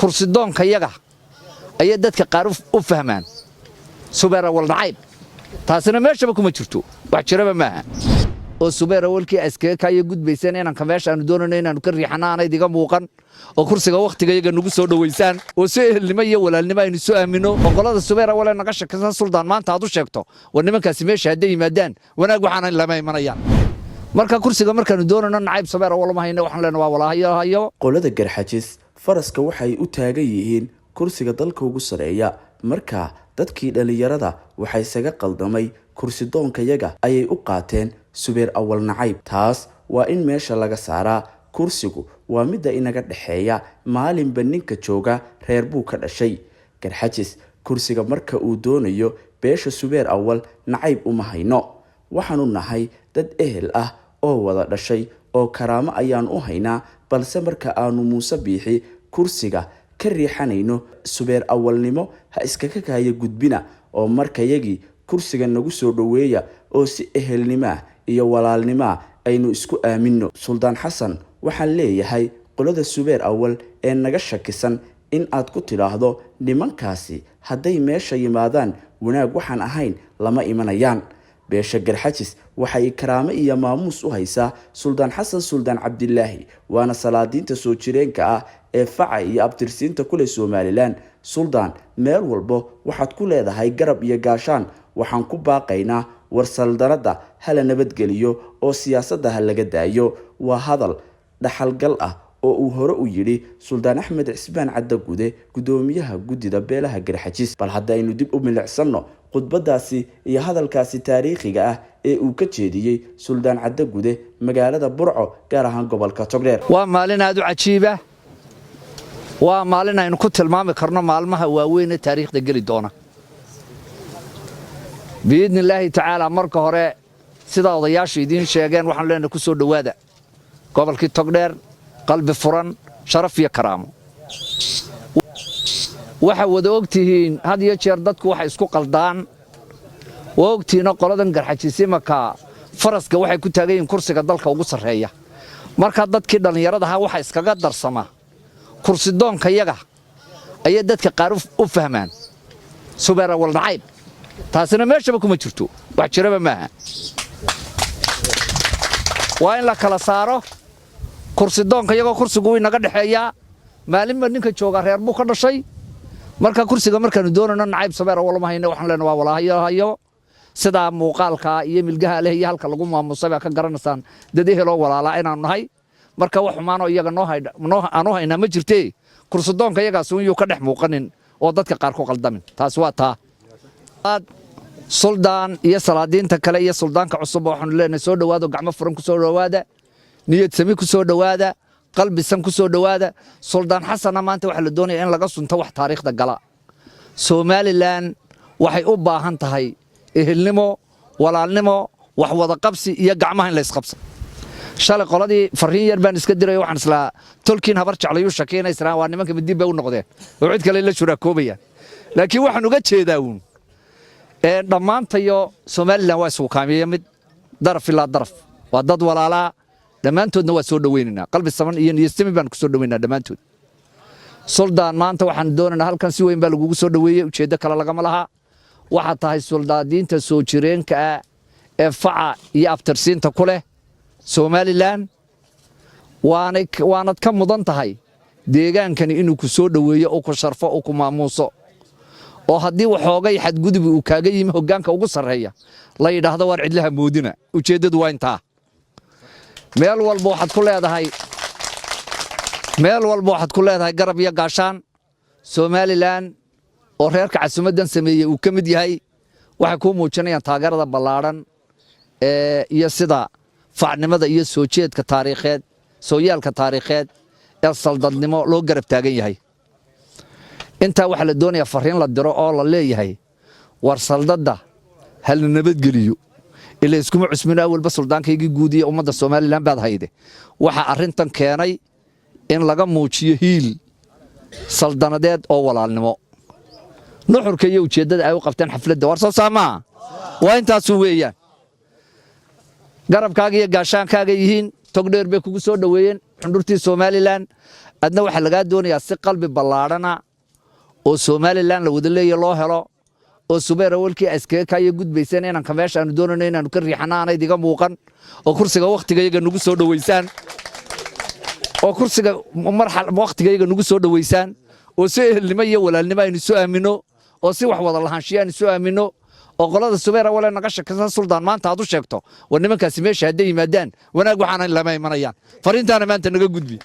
kursidoonka yaga ayay dadka qaar u fahmaan subeer awal nacayb taasina meeshaba kuma jirto wax jiraba maaha oo subeer awalkii askee ka iyo gudbaysan inaan ka meesha aanu doonayno inaanu ka riixanaanay diga muuqan oo kursiga waqtiga iyaga nagu soo dhaweysaan oo si ehelnimo iyo walaalnimo aynu soo aamino qolada subeer awal naga shaqaysan suldaan maanta aad u sheegto war nimankaasi meesha haday yimaadaan wanaag waxaan lama imanayaan marka kursiga markaanu doonayno nacayb subeer awal ma hayno waxaan leenahay waa walaahayo qolada garxajis faraska waxay u taagan yihiin kursiga dalka ugu sareeya marka dadkii dhalinyarada waxay isaga qaldamay kursi doonka yaga ayay u qaateen subeer awal nacayb taas waa in meesha laga saaraa kursigu waa midda inaga dhaxeeya maalinba ninka jooga reer buu ka dhashay garxajis kursiga marka uu doonayo beesha subeer awal nacayb uma hayno waxaanu nahay dad ehel ah oo wada dhashay oo karaamo ayaan u haynaa balse marka aanu Muuse Biixi kursiga ka riixanayno subeer awalnimo ha iskaga kaaya gudbina oo marka yagi kursiga nagu soo dhaweeya oo si ehelnimo iyo walaalnimo aynu isku aamino Suldaan Xasan waxaan leeyahay qolada subeer awal ee naga shakisan in aad ku tiraahdo nimankaasi haday meesha yimaadaan wanaag waxaan ahayn lama imanayaan beesha garxajis waxay karaamo iyo maamuus u haysaa Suldaan Xasan Suldaan Cabdilaahi waana salaadiinta soo jireenka ah ee faca iyo abtirsiinta kule Soomaaliland Suldaan meel walbo waxaad ku leedahay garab iyo gaashaan waxaan ku baaqaynaa war saldarada hala nabadgeliyo oo siyaasadda laga daayo waa hadal dhaxalgal ah oo uu hore u yiri Suldaan Axmed Cismaan Cadagude gudoomiyaha gudida beelaha garxajis bal hadaynu dib u milicsano khudbadaasi iyo hadalkaasi taariikhiga ah ee uu ka jeediyay Suldaan Cadagude magaalada Burco gaar ahaan gobolka Togdheer waa maalin aad u cajiiba waa maalin aynu ku tilmaami karno maalmaha waaweyn ee taariikhda gali doona biidni Ilaahi tacaala marka hore sida odayaashu idin sheegeen waxaan leenahay ku soo dhawaada gobolka Togdheer qalbi furan sharaf iyo karaamo waxa wada ogtihiin had iyo jeer dadku waxa isku qaldaan waqtiina qoladan garxajismaka faraska waxay ku taagayeen kursiga dalka ugu sareeya marka dadkii dhalinyarada waxa iskaga darsama kursi doonka yaga ayay dadka qaar u fahmaan subeer awal nacayb taasina meeshaba kuma jirto wax jiraba maaha waa in la kala saaro kursi doonka yaga kursigu way naga dhaxeeya maalinba ninka jooga reer buu ka dhashay marka kursiga markaanu doonayno nacayb subeer awal ma hayno waxaan leenahay waa walaahayo sida muuqaalka iyo milgaha leh iyo halka lagu maamusay ka garanaysan dad ehelo walaala inaan nahay marka wax xumaano iyaga noo hayna ma jirtee kursi doonka yaga suuyo ka dhex muuqanin oo dadka qaar ku qaldamin taas waa taa Suldaan iyo salaadiinta kale iyo suldaanka cusub waxaan leenahay soo dhawaado gacmo furan ku soo dhawaada niyad sami ku soo dhawaada qalbi san ku soo dhawaada Suldaan Xasan maanta waxa la doonayaa in laga sunto wax taariikhda gala Soomaaliland waxay u baahan tahay ehelnimo walaalnimo wax wada qabsi iyo gacmaha in la isqabso shalay qoladii fariin yar baan iska diray waxaan isla tolkiin habar jeclayu shakeynaysan waa nimanka midib bay u noqdeen oo cid kale la shuraakoobaya laakiin waxaan uga jeedaa dhammaantayo Soomaaliland waa isku kaamiyay mid daraf ilaa daraf waa dad walaala dhammaantoodna waa soo dhaweynaa qalbi saman iyo niyastimi baan ku soo dhaweynaa dhammaantood Suldaan maanta waxaan doonaynaa halkan si weyn baa lagu soo dhaweeyay ujeedo kale laga ma laha waxa tahay soldaadiinta soo jireenka ee faca iyo abtirsiinta ku leh Soomaaliland waanad ka mudan tahay deegaankani inuu ku soo dhaweeyo oo ku sharfo oo ku maamuuso oo haddii waxoogay xadgudub uu kaaga yimi hoggaanka ugu sareeya la yiraahdo war cidlaha moodina ujeedadu waa intaa meel walba waxaad ku leedahay garab iyo gaashaan Soomaaliland oo reerka casumadan sameeyay uu kamid yahay waxa ku muujinayaan taageerada ballaaran iyo sida facnimada iyo soo jeedka taariikheed sooyaalka taariikheed ee saldadnimo loo garab taagan yahay inta waxa la doonayaa fariin la diro oo la leeyahay war saldada hal nabadgeliyo ila iskuma cusmina walba suldaankaygii guudiye ummadda Soomaaliland baad hayde waxa arintan keenay in laga muujiyo hiil saldanadeed oo walaalnimo nuxurka iyo ujeedada ay u qabteen xafladda war soo saamaa waa intaas weeyaan garabkaaga iyo gaashaankaaga yihiin Togdheer bay kugu soo dhaweeyeen xundurtii Soomaaliland adna waxa laga doonayaa si qalbi ballaadhana oo Somaliland la wada leeyahay loo helo oo Subeer awalkii askee ka gudbaysan inaan ka meesha aanu doonayno inaanu ka riixanaanay diga muuqan oo kursiga waqtigeega nagu soo dhaweysaan oo kursiga marxal waqtigeega nagu soo dhaweysaan oo si ehelnimo iyo walaalnimo aynu soo aamino oo si wax wada lahaanshiyo aynu soo aamino oo qolada Subeer awal naga shaqeysan suldaan maanta aad u sheegto war nimankaasi meesha haday yimaadaan wanaag waxaan lama imanayaan fariintaana maanta naga gudbi